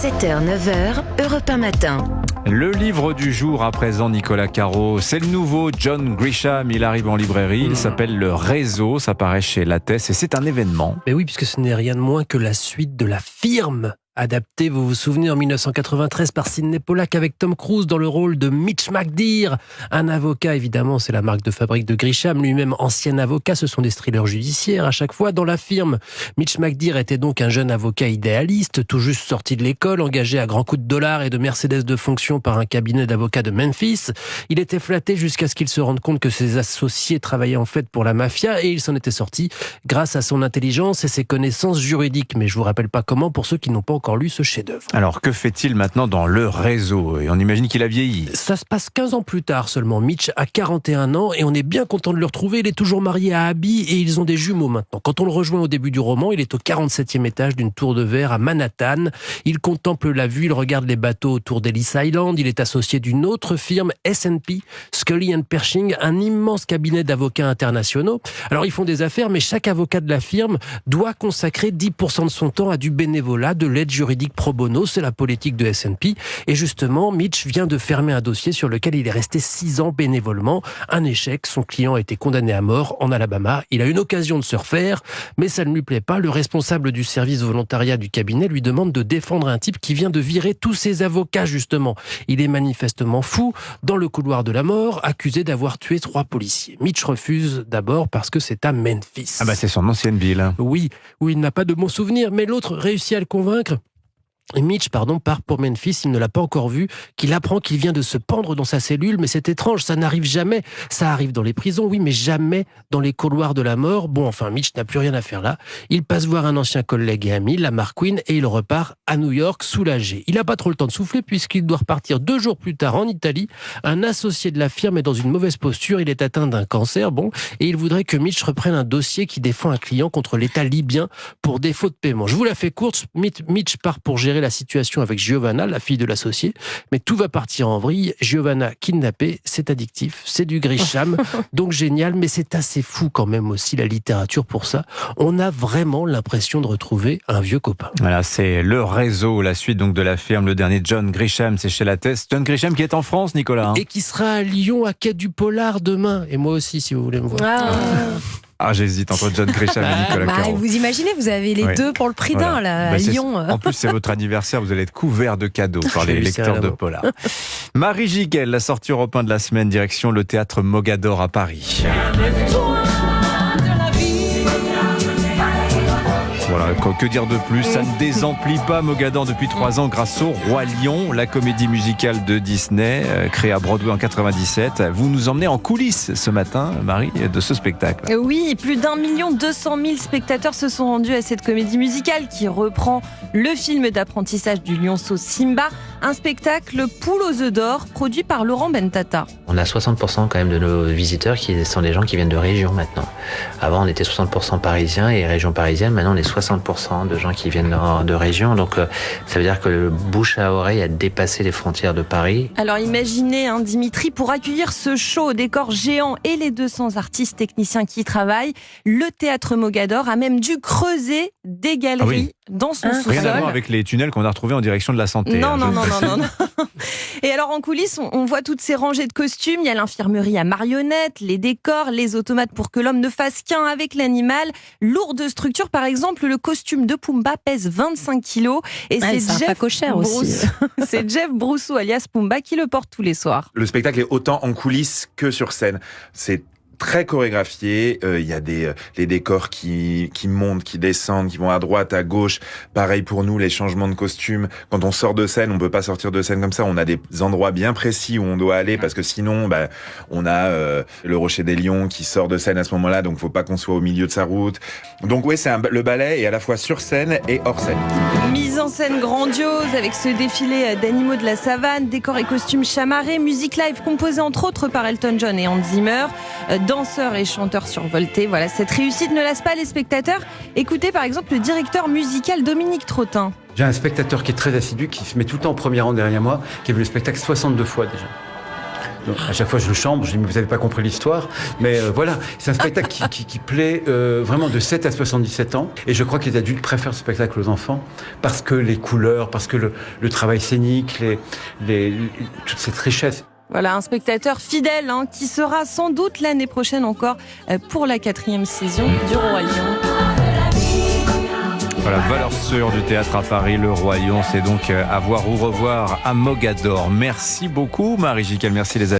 7h, 9h, Europe 1 matin. Le livre du jour à présent, Nicolas Caro, c'est le nouveau John Grisham. Il arrive en librairie, il s'appelle Le Réseau, ça paraît chez Lattès et c'est un événement. Mais oui, puisque ce n'est rien de moins que la suite de La Firme, adapté, vous vous souvenez, en 1993 par Sidney Pollack avec Tom Cruise dans le rôle de Mitch McDear. Un avocat, évidemment, c'est la marque de fabrique de Grisham, lui-même ancien avocat, ce sont des thrillers judiciaires à chaque fois. Dans La Firme, Mitch McDear était donc un jeune avocat idéaliste, tout juste sorti de l'école, engagé à grands coups de dollars et de Mercedes de fonction par un cabinet d'avocats de Memphis. Il était flatté jusqu'à ce qu'il se rende compte que ses associés travaillaient en fait pour la mafia et il s'en était sorti grâce à son intelligence et ses connaissances juridiques. Mais je vous rappelle pas comment pour ceux qui n'ont pas encore lu ce chef-d'œuvre. Alors, que fait-il maintenant dans Le Réseau? Et on imagine qu'il a vieilli. Ça se passe 15 ans plus tard seulement. Mitch a 41 ans et on est bien content de le retrouver. Il est toujours marié à Abby et ils ont des jumeaux maintenant. Quand on le rejoint au début du roman, il est au 47e étage d'une tour de verre à Manhattan. Il contemple la vue, il regarde les bateaux autour d'Ellis Island. Il est associé d'une autre firme, S&P, Scully & Pershing, un immense cabinet d'avocats internationaux. Alors, ils font des affaires, mais chaque avocat de la firme doit consacrer 10% de son temps à du bénévolat, de l'aide juridique pro bono, c'est la politique de S&P. Et justement, Mitch vient de fermer un dossier sur lequel il est resté 6 ans bénévolement. Un échec, son client a été condamné à mort en Alabama. Il a une occasion de se refaire, mais ça ne lui plaît pas. Le responsable du service volontariat du cabinet lui demande de défendre un type qui vient de virer tous ses avocats, justement. Il est manifestement fou, dans le couloir de la mort, accusé d'avoir tué 3 policiers. Mitch refuse d'abord parce que c'est à Memphis. Ah bah c'est son ancienne ville. Oui, où il n'a pas de bons souvenirs, mais l'autre réussit à le convaincre. Et Mitch, part pour Memphis, il ne l'a pas encore vu, qu'il apprend qu'il vient de se pendre dans sa cellule, mais c'est étrange, ça n'arrive jamais. Ça arrive dans les prisons, oui, mais jamais dans les couloirs de la mort. Bon, enfin, Mitch n'a plus rien à faire là. Il passe voir un ancien collègue et ami, Lamar Quinn, et il repart à New York, soulagé. Il n'a pas trop le temps de souffler, puisqu'il doit repartir 2 jours plus tard en Italie. Un associé de la firme est dans une mauvaise posture, il est atteint d'un cancer, et il voudrait que Mitch reprenne un dossier qui défend un client contre l'État libyen pour défaut de paiement. Je vous la fais courte, Mitch part pour gérer la situation avec Giovanna, la fille de l'associé, mais tout va partir en vrille. Giovanna kidnappée, c'est addictif, c'est du Grisham, donc génial, mais c'est assez fou quand même aussi la littérature pour ça. On a vraiment l'impression de retrouver un vieux copain. Voilà, c'est Le Réseau, la suite donc de La Firme, le dernier John Grisham, c'est chez Lattès. John Grisham qui est en France, Nicolas. Et qui sera à Lyon, à Quai du Polar demain. Et moi aussi, si vous voulez me voir. Ah, j'hésite entre John Grisham et Nicolas Caro. Vous imaginez, vous avez les deux pour le prix d'un là, à Lyon. En plus, c'est votre anniversaire, vous allez être couvert de cadeaux par les lecteurs de polar. Marie Giguel, la sortie Europe 1 de la semaine, direction le théâtre Mogador à Paris. Voilà, que dire de plus? Ça ne désemplit pas Mogador depuis 3 ans grâce au Roi Lion, la comédie musicale de Disney, créée à Broadway en 97. Vous nous emmenez en coulisses ce matin, Marie, de ce spectacle. Oui, plus d'1 200 000 spectateurs se sont rendus à cette comédie musicale qui reprend le film d'apprentissage du lionceau Simba, un spectacle poule aux œufs d'or produit par Laurent Bentata. On a 60% quand même de nos visiteurs qui sont des gens qui viennent de région maintenant. Avant, on était 60% parisiens et région parisienne. Maintenant, on est 60% de gens qui viennent de région. Donc, ça veut dire que le bouche à oreille a dépassé les frontières de Paris. Alors, imaginez, Dimitri, pour accueillir ce show au décor géant et les 200 artistes techniciens qui y travaillent, le théâtre Mogador a même dû creuser des galeries dans son sous-sol. Rien à voir avec les tunnels qu'on a retrouvés en direction de la santé. Non. Et alors, en coulisses, on voit toutes ces rangées de costumes. Il y a l'infirmerie à marionnettes, les décors, les automates pour que l'homme ne fasse qu'un avec l'animal. Lourde structure, par exemple, le costume de Pumba pèse 25 kilos. Et c'est Jeff Broussou, alias Pumba, qui le porte tous les soirs. Le spectacle est autant en coulisses que sur scène. C'est très chorégraphié, il y a les décors qui montent, qui descendent, qui vont à droite, à gauche. Pareil pour nous, les changements de costumes. Quand on sort de scène, on peut pas sortir de scène comme ça. On a des endroits bien précis où on doit aller parce que sinon, on a le Rocher des Lions qui sort de scène à ce moment-là, donc faut pas qu'on soit au milieu de sa route. Donc oui, le ballet est à la fois sur scène et hors scène. Mise en scène grandiose avec ce défilé d'animaux de la savane, décors et costumes chamarrés, musique live composée entre autres par Elton John et Hans Zimmer. Danseurs et chanteurs survoltés. Voilà, cette réussite ne lasse pas les spectateurs. Écoutez par exemple le directeur musical Dominique Trottin. J'ai un spectateur qui est très assidu, qui se met tout le temps au premier rang derrière moi, qui a vu le spectacle 62 fois déjà. Donc, à chaque fois, je le chambre, je dis, mais vous n'avez pas compris l'histoire. Mais voilà, c'est un spectacle qui plaît vraiment de 7 à 77 ans. Et je crois que les adultes préfèrent ce spectacle aux enfants parce que les couleurs, parce que le travail scénique, toute cette richesse. Voilà, un spectateur fidèle qui sera sans doute l'année prochaine encore pour la 4e saison du Roi Lion. Voilà, valeur sûre du théâtre à Paris, le Roi Lion, c'est donc à voir ou revoir à Mogador. Merci beaucoup Marie Gicquel, merci les amis.